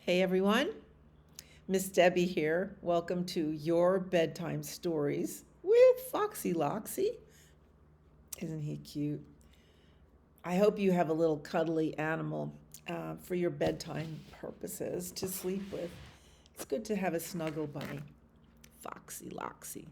Hey everyone, Miss Debbie here. Welcome to your bedtime stories with Foxy Loxy. Isn't he cute? I hope you have a little cuddly animal for your bedtime purposes to sleep with. It's good to have a snuggle bunny, Foxy Loxy.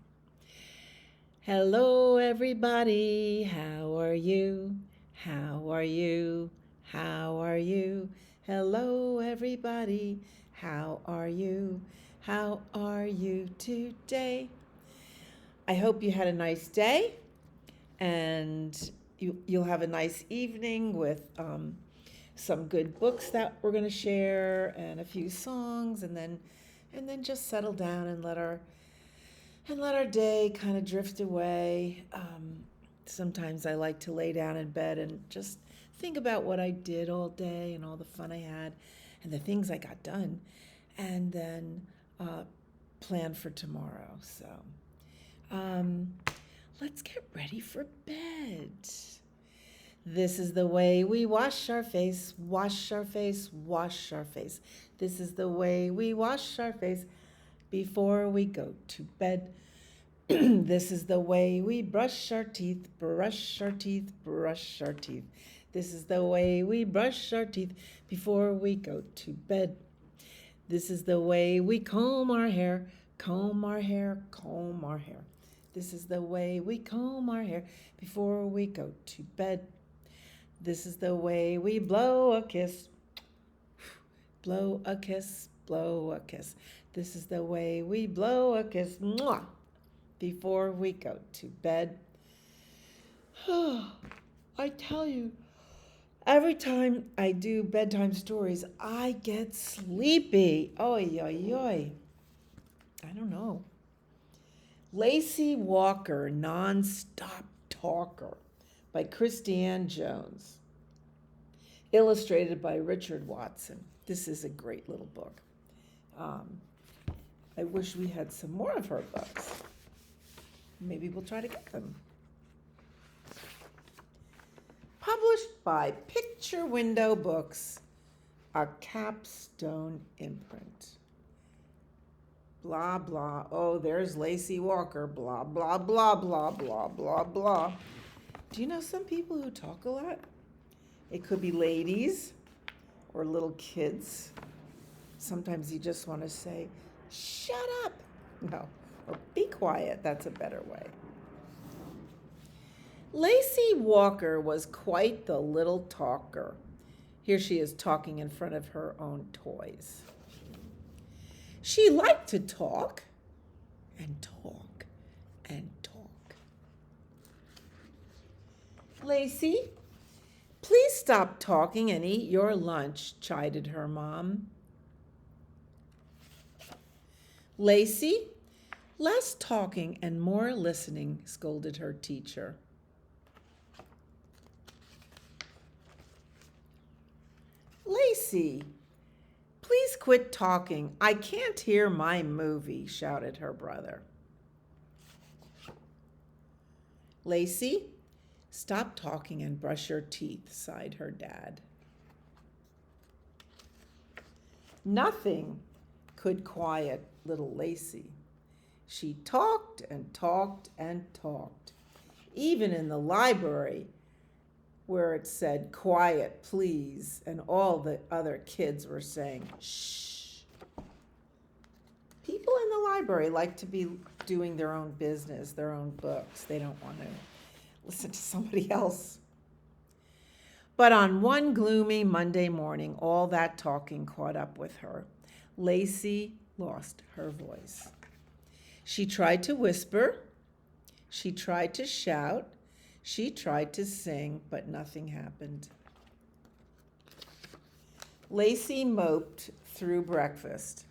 Hello, everybody. How are you? How are you? How are you? Hello, everybody. How are you? How are you today? I hope you had a nice day and you'll have a nice evening with some good books that we're going to share and a few songs, and then just settle down and let our day kind of drift away. Sometimes I like to lay down in bed and just think about what I did all day and all the fun I had and the things I got done, and then plan for tomorrow. So um, let's get ready for bed. This is the way we wash our face, wash our face, wash our face. This is the way we wash our face before we go to bed. This is the way we brush our teeth, brush our teeth, brush our teeth. This is the way we brush our teeth before we go to bed. This is the way we comb our hair, comb our hair, comb our hair. This is the way we comb our hair before we go to bed. This is the way we blow a kiss, blow a kiss, blow a kiss. This is the way we blow a kiss, mwah, before we go to bed. I tell you, every time I do bedtime stories, I get sleepy. Oy, oy, oy. I don't know. Lacey Walker, Nonstop Talker by Christianne Jones. Illustrated by Richard Watson. This is a great little book. I wish we had some more of her books. Maybe we'll try to get them. Published by Picture Window Books, a capstone imprint. Blah, blah. Oh, there's Lacey Walker. Blah, blah, blah, blah, blah, blah, blah. Do you know some people who talk a lot? It could be ladies or little kids. Sometimes you just want to say, shut up. No, or be quiet. That's a better way. Lacey Walker was quite the little talker. Here she is talking in front of her own toys. She liked to talk and talk and talk. Lacey, please stop talking and eat your lunch, chided her mom. Lacey, less talking and more listening, scolded her teacher. Lacey, please quit talking. I can't hear my movie, shouted her brother. Lacey, stop talking and brush your teeth, sighed her dad. Nothing could quiet little Lacey. She talked and talked and talked, even in the library where it said, quiet, please, and all the other kids were saying, shh. People in the library like to be doing their own business, their own books. They don't want to listen to somebody else. But on one gloomy Monday morning, all that talking caught up with her. Lacey lost her voice. She tried to whisper. She tried to shout. She tried to sing, but nothing happened. Lacey moped through breakfast.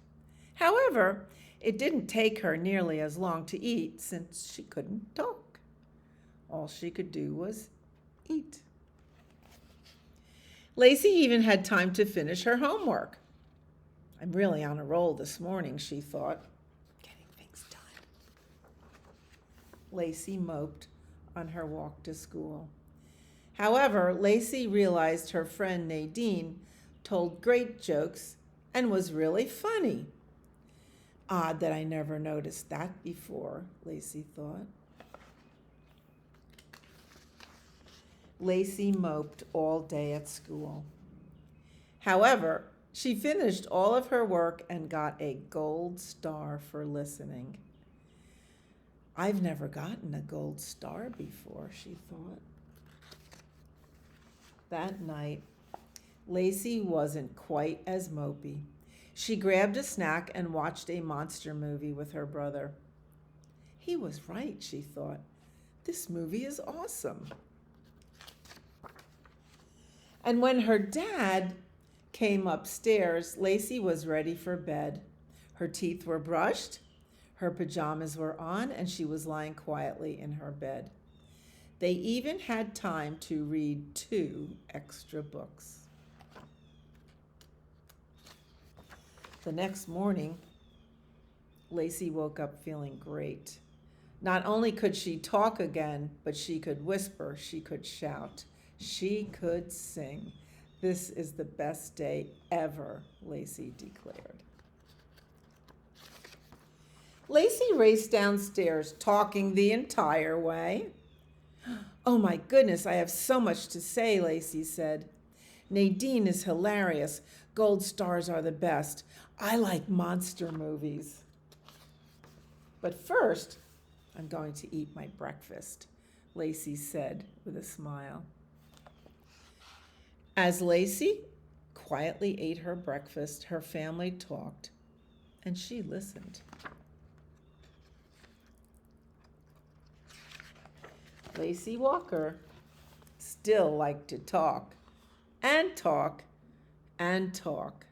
However, it didn't take her nearly as long to eat since she couldn't talk. All she could do was eat. Lacey even had time to finish her homework. I'm really on a roll this morning, she thought. Getting things done. Lacey moped on her walk to school. However, Lacey realized her friend Nadine told great jokes and was really funny. Odd that I never noticed that before, Lacey thought. Lacey moped all day at school. However, she finished all of her work and got a gold star for listening. I've never gotten a gold star before, she thought. That night, Lacey wasn't quite as mopey. She grabbed a snack and watched a monster movie with her brother. He was right, she thought. This movie is awesome. And when her dad came upstairs, Lacey was ready for bed. Her teeth were brushed, her pajamas were on, and she was lying quietly in her bed. They even had time to read 2 extra books. The next morning, Lacey woke up feeling great. Not only could she talk again, but she could whisper, she could shout, she could sing. This is the best day ever, Lacey declared. Lacey raced downstairs, talking the entire way. Oh my goodness, I have so much to say, Lacey said. Nadine is hilarious. Gold stars are the best. I like monster movies. But first, I'm going to eat my breakfast, Lacey said with a smile. As Lacey quietly ate her breakfast, her family talked, and she listened. Lacey Walker still liked to talk and talk and talk.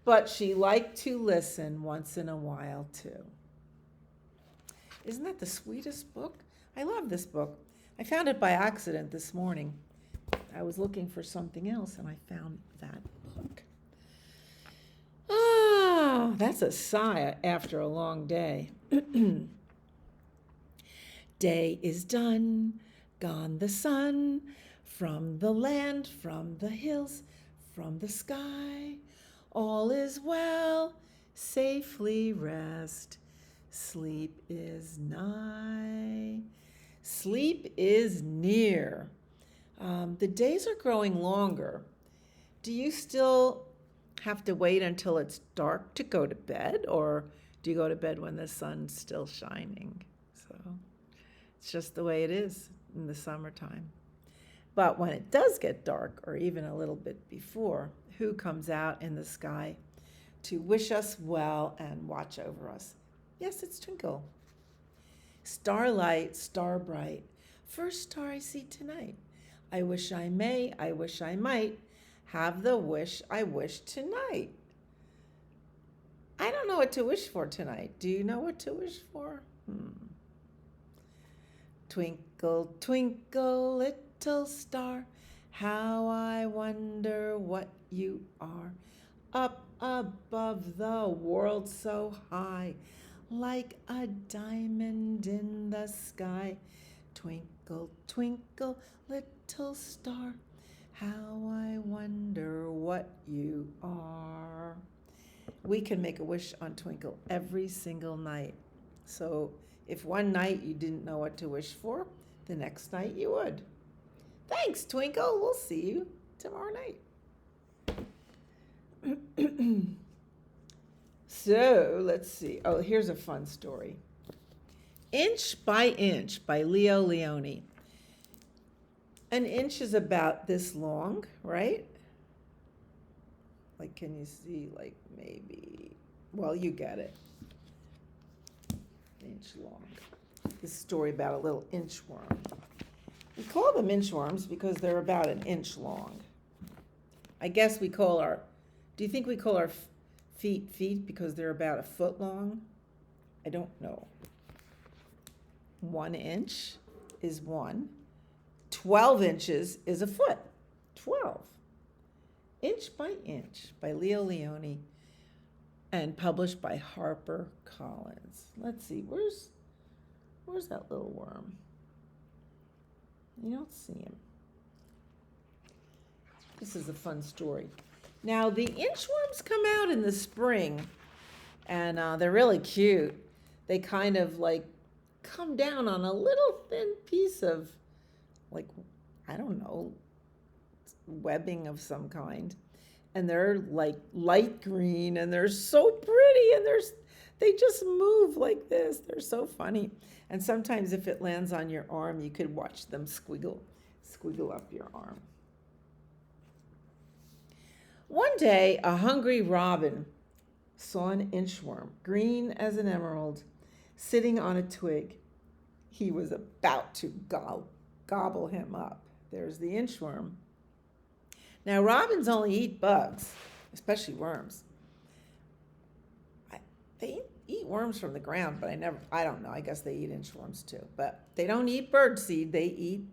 But she liked to listen once in a while too. Isn't that the sweetest book? I love this book. I found it by accident this morning. I was looking for something else and I found that book. Ah, that's a sigh after a long day. Day is done, gone the sun, from the land, from the hills, from the sky. All is well, safely rest. Sleep is nigh. Sleep is near. The days are growing longer. Do you still have to wait until it's dark to go to bed, or do you go to bed when the sun's still shining? So it's just the way it is in the summertime. But when it does get dark, or even a little bit before, who comes out in the sky to wish us well and watch over us? Yes, it's Twinkle. Starlight, star bright, first star I see tonight. I wish I may, I wish I might, have the wish I wish tonight. I don't know what to wish for tonight. Do you know what to wish for? Twinkle, twinkle, little star, how I wonder what you are. Up above the world so high, like a diamond in the sky. Twinkle, twinkle, little star, how I wonder what you are. We can make a wish on Twinkle every single night. So if one night you didn't know what to wish for, the next night you would. Thanks, Twinkle. We'll see you tomorrow night. So let's see. Oh, here's a fun story. Inch by Inch by Leo Lionni. An inch is about this long, right? Like, can you see, like, maybe, well, you get it. Inch long. This story about a little inchworm. We call them inchworms because they're about an inch long. I guess we call do you think we call our feet because they're about a foot long? I don't know. 1 inch is 1. 12 inches is a foot. 12. Inch by Inch by Leo Lionni and published by HarperCollins. Let's see, where's that little worm? You don't see him. This is a fun story. Now, the inchworms come out in the spring, and they're really cute. They kind of like come down on a little thin piece of, like, I don't know, webbing of some kind. And they're like light green, and they're so pretty, and they just move like this. They're so funny. And sometimes if it lands on your arm, you could watch them squiggle up your arm. One day, a hungry robin saw an inchworm, green as an emerald, sitting on a twig. He was about to gobble him up. There's the inchworm. Now, robins only eat bugs, especially worms. They eat worms from the ground, but I don't know. I guess they eat inchworms too. But they don't eat birdseed, they eat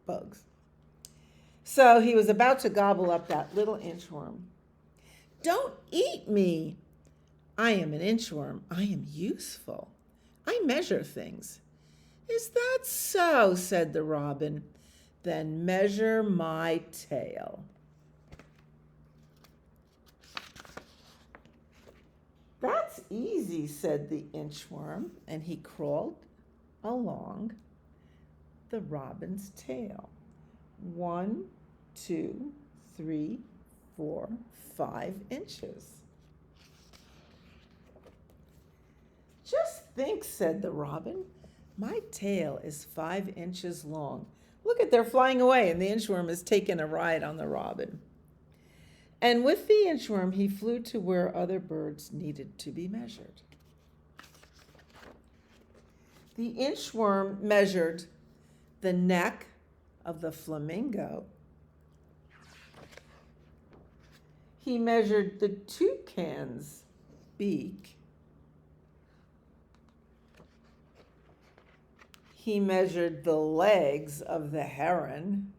bugs. So he was about to gobble up that little inchworm. Don't eat me. I am an inchworm. I am useful. I measure things. Is that so? Said the robin. Then measure my tail. That's easy, said the inchworm, and he crawled along the robin's tail. 1, 2, 3, 4, 5 inches. Just think, said the robin. My tail is 5 inches long. Look at, they're flying away, and the inchworm is taking a ride on the robin. And with the inchworm, he flew to where other birds needed to be measured. The inchworm measured the neck of the flamingo. He measured the toucan's beak. He measured the legs of the heron.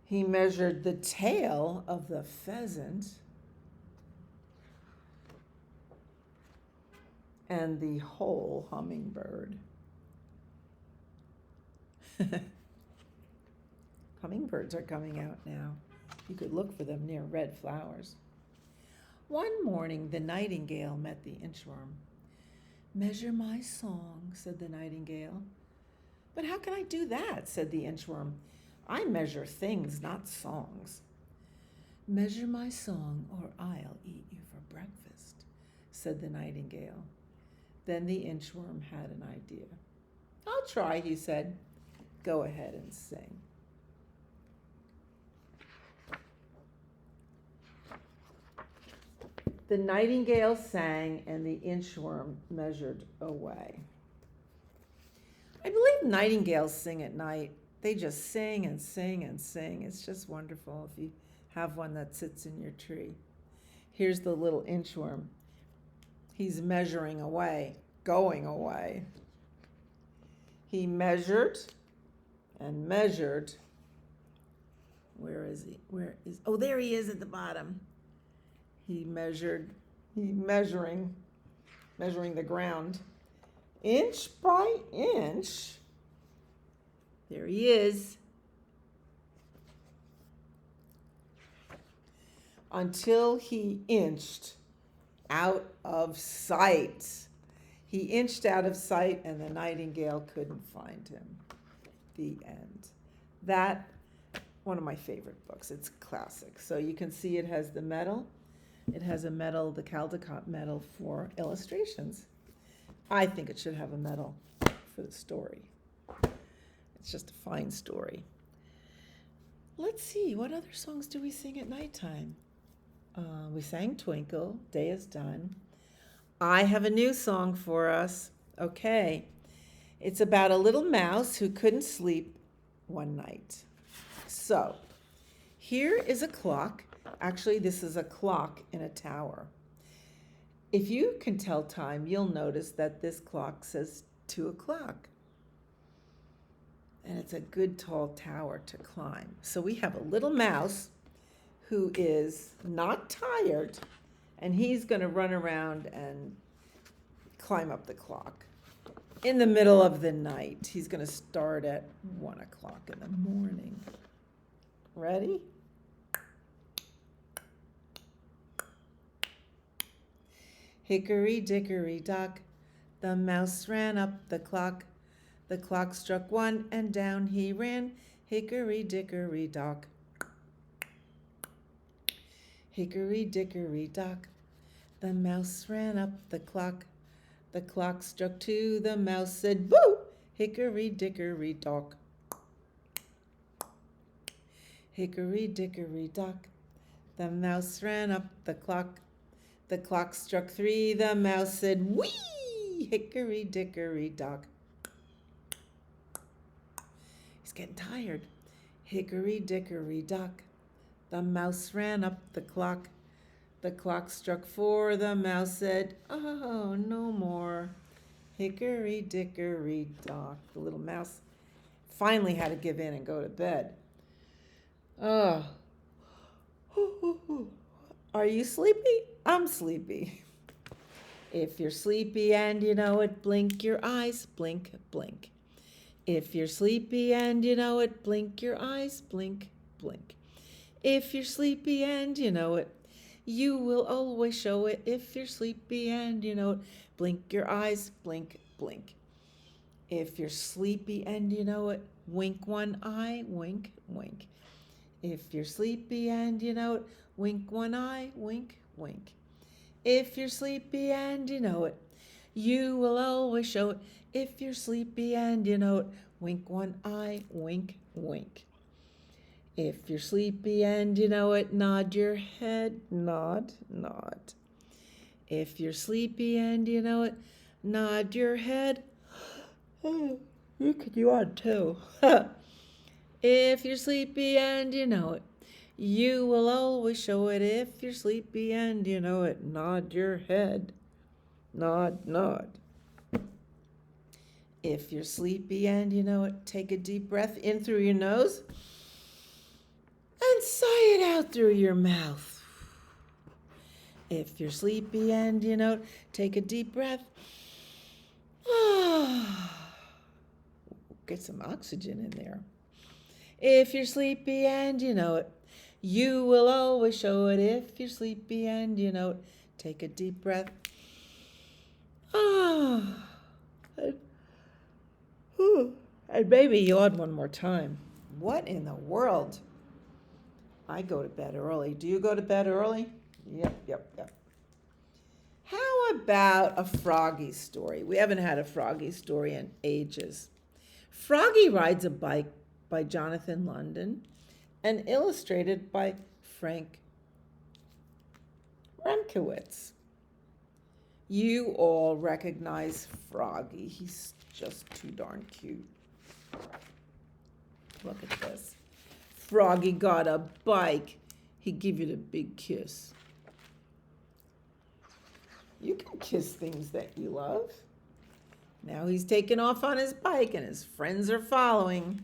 He measured the tail of the pheasant and the whole hummingbird. Hummingbirds are coming out now. You could look for them near red flowers. One morning, the nightingale met the inchworm. Measure my song, said the nightingale. But how can I do that, said the inchworm. I measure things, not songs. Measure my song, or I'll eat you for breakfast, said the nightingale. Then the inchworm had an idea. I'll try, he said. Go ahead and sing. The nightingale sang, and the inchworm measured away. I believe nightingales sing at night. They just sing and sing and sing. It's just wonderful if you have one that sits in your tree. Here's the little inchworm. He's measuring away, going away. He measured and measured. Where is he? Oh, there he is at the bottom. Measuring the ground. Inch by inch. There he is. Until he inched out of sight. He inched out of sight, and the nightingale couldn't find him. The end. That, one of my favorite books. It's classic. So you can see it has the medal. It has a medal, the Caldecott medal for illustrations. I think it should have a medal for the story. It's just a fine story. Let's see, what other songs do we sing at nighttime? We sang Twinkle, Day is Done. I have a new song for us. Okay. It's about a little mouse who couldn't sleep one night. So, here is a clock. Actually, this is a clock in a tower. If you can tell time, you'll notice that this clock says 2 o'clock. And it's a good tall tower to climb. So we have a little mouse who is not tired, and he's going to run around and climb up the clock. in the middle of the night. He's going to start at 1 o'clock in the morning. Ready? Hickory dickory dock, the mouse ran up the clock. The clock struck 1 and down he ran. Hickory dickory dock. Hickory dickory dock, the mouse ran up the clock. The clock struck 2, the mouse said, "Boo!" Hickory dickory dock. Hickory dickory dock, the mouse ran up the clock. The clock struck 3, the mouse said, "Wee!" Hickory dickory dock. He's getting tired. Hickory dickory dock, the mouse ran up the clock. The clock struck 4, the mouse said, "Oh, no more." Hickory dickory dock. The little mouse finally had to give in and go to bed. Oh. Are you sleepy? I'm sleepy. If you're sleepy and you know it, blink your eyes, blink, blink. If you're sleepy and you know it, blink your eyes, blink, blink. If you're sleepy and you know it, you will always show it. If you're sleepy and you know it, blink your eyes, blink, blink. If you're sleepy and you know it, wink one eye, wink, wink. If you're sleepy and you know it, wink one eye, wink, wink. If you're sleepy and you know it, you will always show it. If you're sleepy and you know it, wink one eye, wink, wink. If you're sleepy and you know it, nod your head, nod, nod. If you're sleepy and you know it, nod your head. Oh, you on too. If you're sleepy and you know it, you will always show it. If you're sleepy and you know it, nod your head, nod, nod. If you're sleepy and you know it, take a deep breath in through your nose and sigh it out through your mouth. If you're sleepy and you know it, take a deep breath. Get some oxygen in there. If you're sleepy and you know it, you will always show it. If you're sleepy and you know it, take a deep breath. And maybe yawn one more time. What in the world? I go to bed early. Do you go to bed early? Yep. How about a Froggy story? We haven't had a Froggy story in ages. Froggy Rides a Bike by Jonathan London and illustrated by Frank Remkowitz. You all recognize Froggy. He's just too darn cute. Look at this. Froggy got a bike. He'd give you the big kiss. You can kiss things that you love. Now he's taken off on his bike and his friends are following.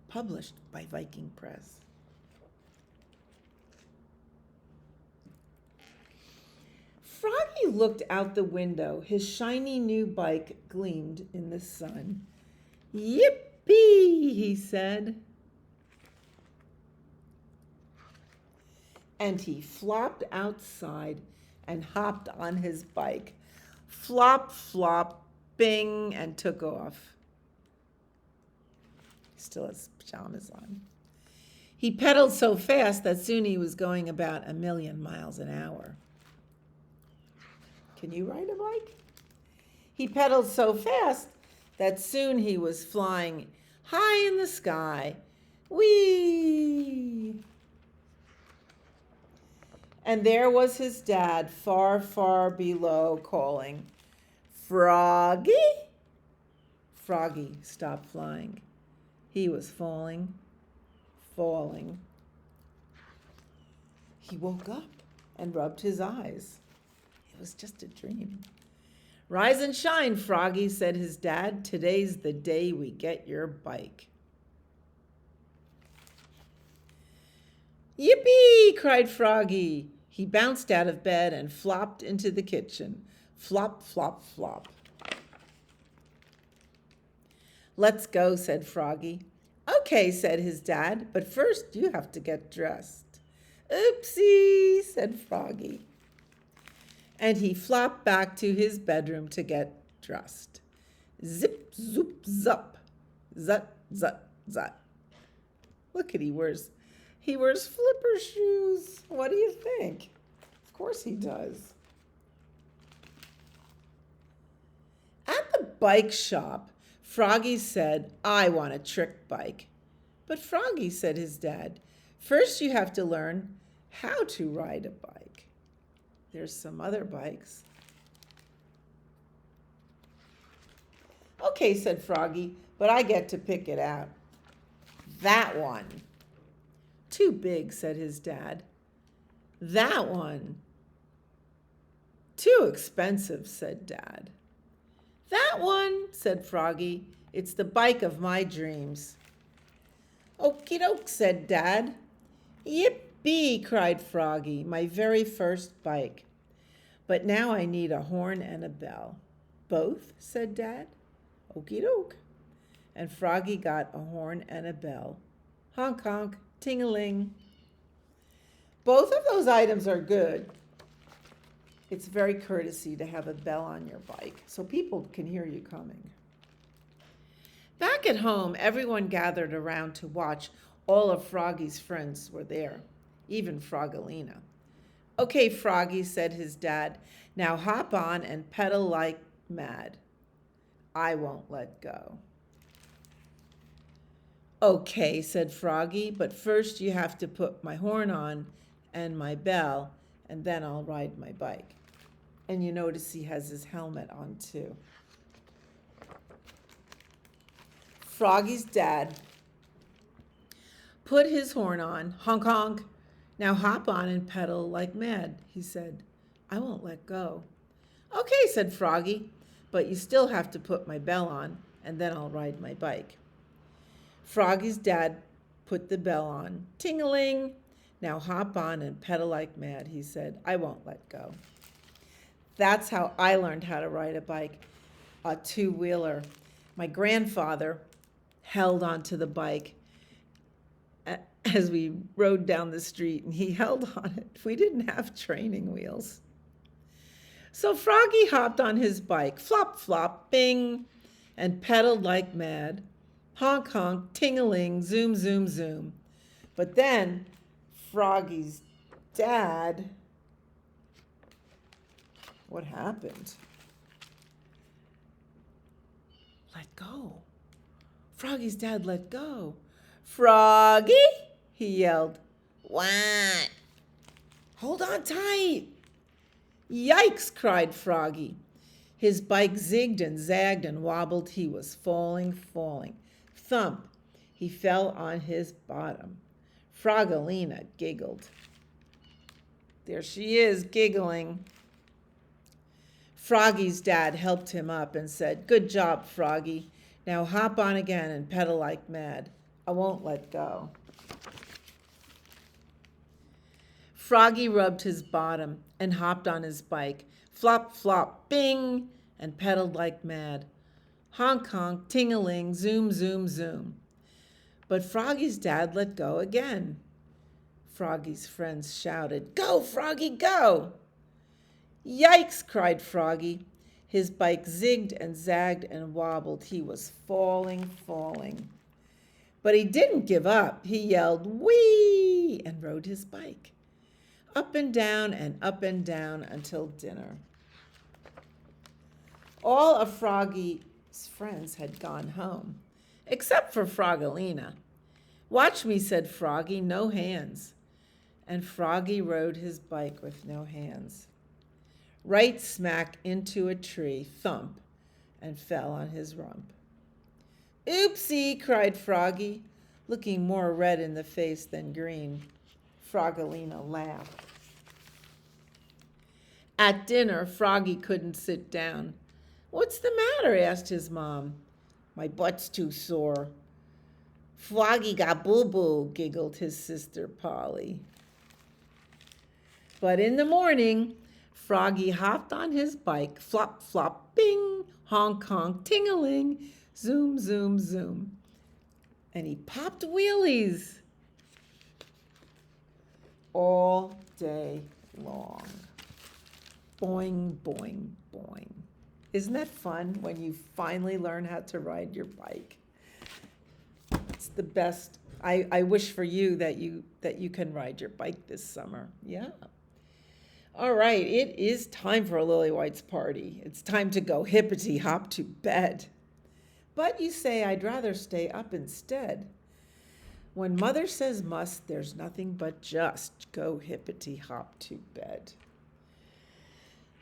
Published by Viking Press. Froggy looked out the window. His shiny new bike gleamed in the sun. "Yippee!" he said. And he flopped outside and hopped on his bike. Flop, flop, bing, and took off. Still has pajamas on. He pedaled so fast that soon he was going about 1,000,000 miles an hour. Can you ride a bike? He pedaled so fast that soon he was flying high in the sky. Whee! And there was his dad far, far below calling, "Froggy?" Froggy stopped flying. He was falling, falling. He woke up and rubbed his eyes. It was just a dream. "Rise and shine, Froggy," said his dad. "Today's the day we get your bike." "Yippee!" cried Froggy. He bounced out of bed and flopped into the kitchen. Flop, flop, flop. Let's go, said Froggy. Okay, said his dad, but first you have to get dressed. Oopsie, said Froggy. And he flopped back to his bedroom to get dressed. Zip, zoop, zup. Zut, zut, zut. Look at he wears flipper shoes. What do you think? Of course he does. At the bike shop, Froggy said, I want a trick bike. But Froggy, said his dad, first you have to learn how to ride a bike. There's some other bikes. Okay, said Froggy, but I get to pick it out. That one. Too big, said his dad. That one. Too expensive, said Dad. That one, said Froggy. It's the bike of my dreams. Okie doke, said Dad. Yippee, cried Froggy, my very first bike. But now I need a horn and a bell. Both, said Dad. Okie doke. And Froggy got a horn and a bell. Honk, honk, ting-a-ling. Both of those items are good. It's very courtesy to have a bell on your bike so people can hear you coming. Back at home, everyone gathered around to watch. All of Froggy's friends were there, even Froggalina. Okay, Froggy, said his dad, now hop on and pedal like mad. I won't let go. Okay, said Froggy, but first you have to put my horn on and my bell, and then I'll ride my bike. And you notice he has his helmet on too. Froggy's dad put his horn on, honk honk. Now hop on and pedal like mad, he said. I won't let go. Okay, said Froggy, but you still have to put my bell on, and then I'll ride my bike. Froggy's dad put the bell on, ting-a-ling. Now hop on and pedal like mad, he said. I won't let go. That's how I learned how to ride a bike, a two-wheeler. My grandfather held onto the bike as we rode down the street, and he held on it. We didn't have training wheels. So Froggy hopped on his bike, flop, flop, bing, and pedaled like mad. Honk, honk, ting-a-ling, zoom, zoom, zoom. But then Froggy's dad, what happened? Let go. Froggy's dad let go. Froggy, he yelled. What? Hold on tight. Yikes, cried Froggy. His bike zigged and zagged and wobbled. He was falling, falling. Thump, he fell on his bottom. Froggalina giggled. There she is, giggling. Froggy's dad helped him up and said, Good job, Froggy. Now hop on again and pedal like mad. I won't let go. Froggy rubbed his bottom and hopped on his bike. Flop, flop, bing, and pedaled like mad. Honk, honk, ting-a-ling, zoom, zoom, zoom. But Froggy's dad let go again. Froggy's friends shouted, Go, Froggy, go! Yikes, cried Froggy. His bike zigged and zagged and wobbled. He was falling, falling. But he didn't give up. He yelled, Whee! And rode his bike. Up and down until dinner. All of Froggy's friends had gone home, except for Froggalina. Watch me, said Froggy, no hands. And Froggy rode his bike with no hands. Right smack into a tree, thump, and fell on his rump. Oopsie, cried Froggy, looking more red in the face than green. Froggalina laughed. At dinner, Froggy couldn't sit down. What's the matter? Asked his mom. My butt's too sore. Froggy got boo-boo, giggled his sister Polly. But in the morning, Froggy hopped on his bike, flop, flop, bing, honk, honk, ting-a-ling, zoom, zoom, zoom. And he popped wheelies all day long. Boing, boing, boing. Isn't that fun when you finally learn how to ride your bike? It's the best. I wish for you that you can ride your bike this summer. Yeah. All right, it is time for a Lily White's party. It's time to go hippity hop to bed. But you say I'd rather stay up instead. When mother says must, there's nothing but just go hippity hop to bed.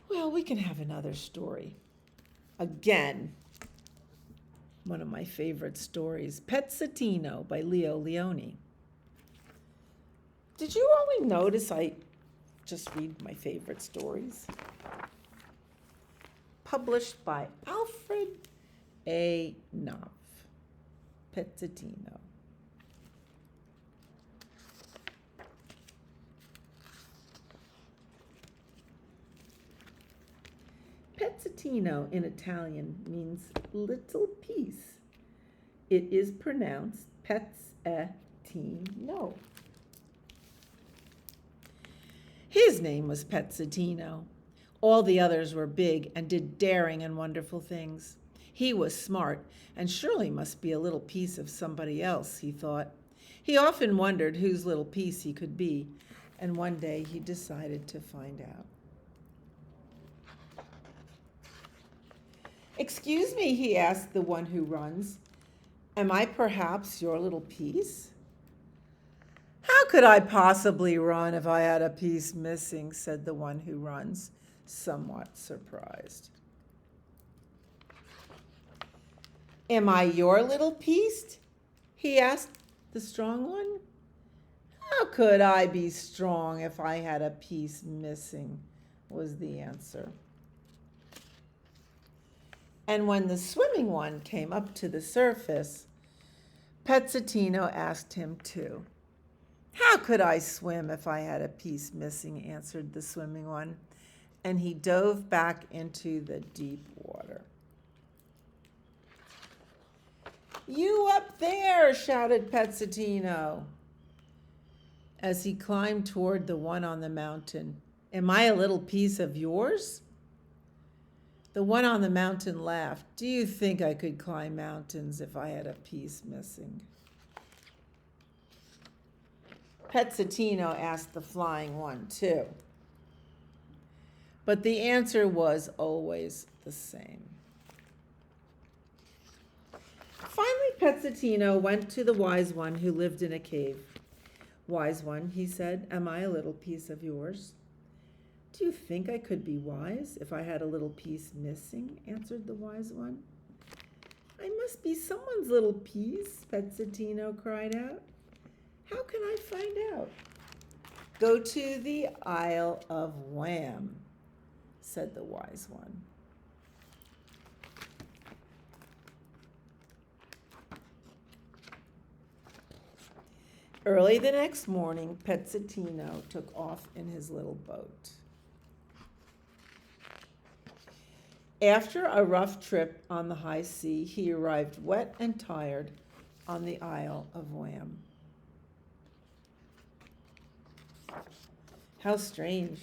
Well, we can have another story. Again, one of my favorite stories, Pezzetino by Leo Lionni. Did you only notice I just read my favorite stories? Published by Alfred A. Knopf. Pezzetino. Pezzetino in Italian means little piece. It is pronounced Pezzetino. His name was Pezzetino. All the others were big and did daring and wonderful things. He was smart and surely must be a little piece of somebody else, he thought. He often wondered whose little piece he could be, and one day he decided to find out. "Excuse me," he asked the one who runs. "Am I perhaps your little piece?" "How could I possibly run if I had a piece missing?" said the one who runs, somewhat surprised. "Am I your little piece?" he asked the strong one. "How could I be strong if I had a piece missing?" was the answer. And when the swimming one came up to the surface, Pezzetino asked him too. "How could I swim if I had a piece missing?" answered the swimming one, and he dove back into the deep water. "You up there!" shouted Pezzetino as he climbed toward the one on the mountain. "Am I a little piece of yours?" The one on the mountain laughed. "Do you think I could climb mountains if I had a piece missing?" Pezzetino asked the flying one too. But the answer was always the same. Finally, Pezzetino went to the wise one who lived in a cave. "Wise one," he said, "am I a little piece of yours?" "Do you think I could be wise if I had a little piece missing?" answered the wise one. "I must be someone's little piece," Pezzetino cried out. "How can I find out?" "Go to the Isle of Wham," said the wise one. Early the next morning, Pezzetino took off in his little boat. After a rough trip on the high sea, he arrived wet and tired on the Isle of Wham. How strange.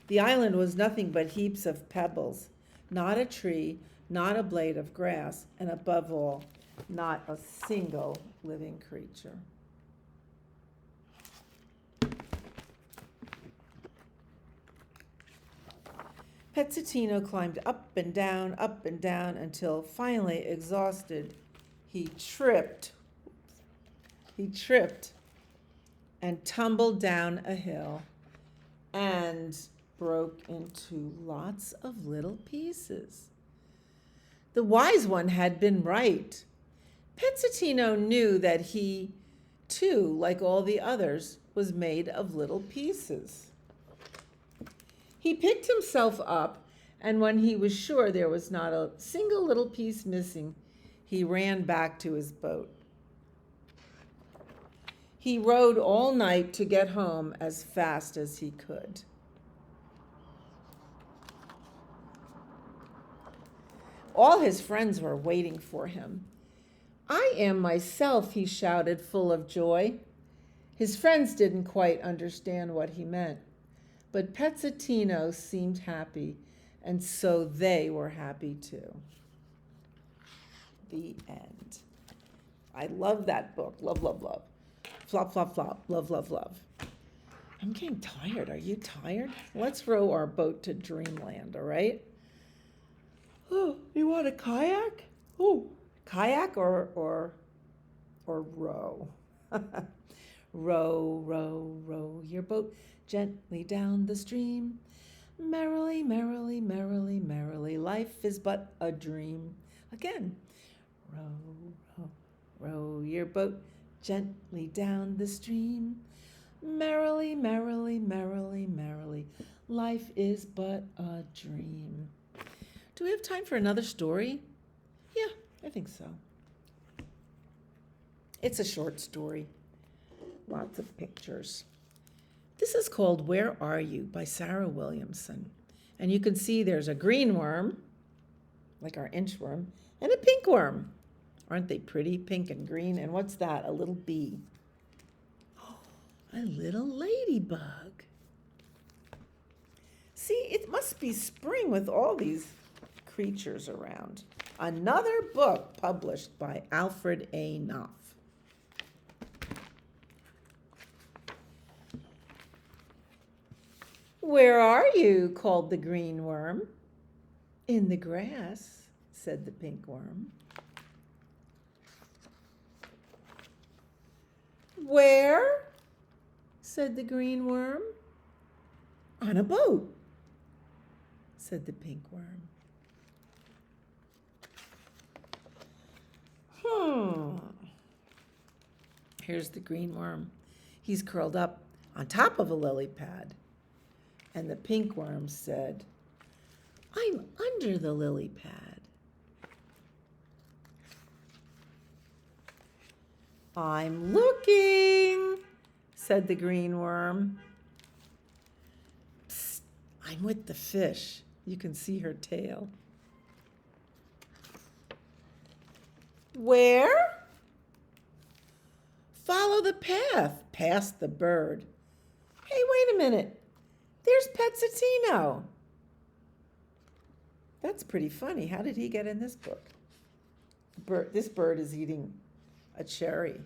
The island was nothing but heaps of pebbles, not a tree, not a blade of grass, and above all, not a single living creature. Pezzetino climbed up and down until finally exhausted, he tripped and tumbled down a hill and broke into lots of little pieces. The wise one had been right. Pezzetino knew that he, too, like all the others, was made of little pieces. He picked himself up, and when he was sure there was not a single little piece missing, he ran back to his boat. He rowed all night to get home as fast as he could. All his friends were waiting for him. I am myself, he shouted, full of joy. His friends didn't quite understand what he meant, but Pezzetino seemed happy, and so they were happy too. The end. I love that book. Love, love, love. Flop, flop, flop. Love, love, love. I'm getting tired. Are you tired? Let's row our boat to dreamland, all right? Oh, you want a kayak? Oh, kayak or row? Row, row, row your boat gently down the stream. Merrily, merrily, merrily, merrily, life is but a dream. Again, row, row, row your boat gently down the stream. Merrily, merrily, merrily, merrily, life is but a dream. Do we have time for another story? Yeah, I think so. It's a short story. Lots of pictures. This is called Where Are You by Sarah Williamson. And you can see there's a green worm, like our inchworm, and a pink worm. Aren't they pretty? Pink and green. And what's that? A little bee. Oh, a little ladybug. See, it must be spring with all these creatures around. Another book published by Alfred A. Knopf. Where are you? Called the green worm. In the grass, said the pink worm. Where? Said the green worm. On a boat, said the pink worm. Here's the green worm. He's curled up on top of a lily pad. And the pink worm said, I'm under the lily pad. I'm looking, said the green worm. Psst, I'm with the fish. You can see her tail. Where? Follow the path, past the bird. Hey, wait a minute. There's Pezzetino. That's pretty funny. How did he get in this book? This bird is eating a cherry.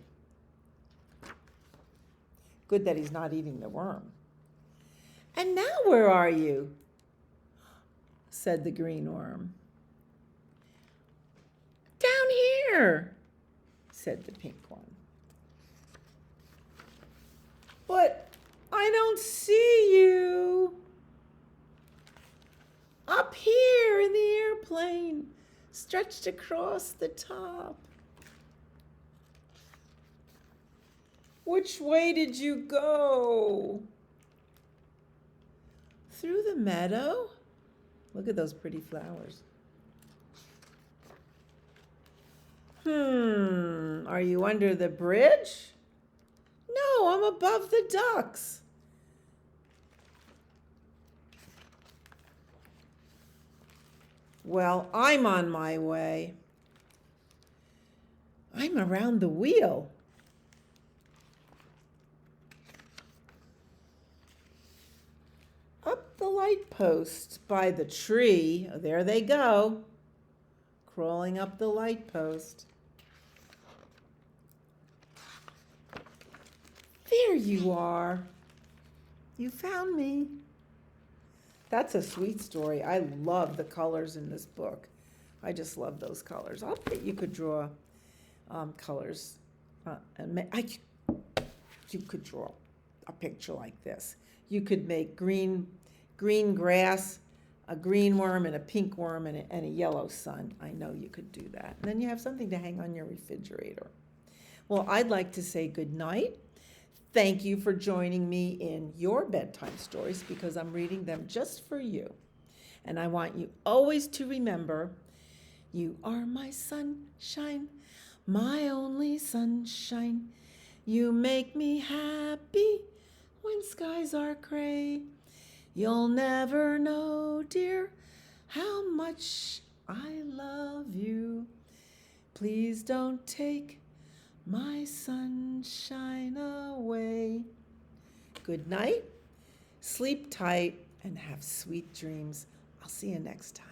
Good that he's not eating the worm. And now where are you? Said the green worm. Down here, said the pink one. But I don't see you. Up here in the airplane, stretched across the top. Which way did you go? Through the meadow? Look at those pretty flowers. Are you under the bridge? No, I'm above the ducks. Well, I'm on my way. I'm around the wheel. Up the light post by the tree. Oh, there they go, crawling up the light post. There you are. You found me. That's a sweet story. I love the colors in this book. I just love those colors. I'll bet you could draw colors. You could draw a picture like this. You could make green grass, a green worm, and a pink worm, and a yellow sun. I know you could do that. And then you have something to hang on your refrigerator. Well, I'd like to say good night. Thank you for joining me in your bedtime stories because I'm reading them just for you. And I want you always to remember, you are my sunshine, my only sunshine. You make me happy when skies are gray. You'll never know, dear, how much I love you. Please don't take my sunshine away. Good night, sleep tight, and have sweet dreams. I'll see you next time.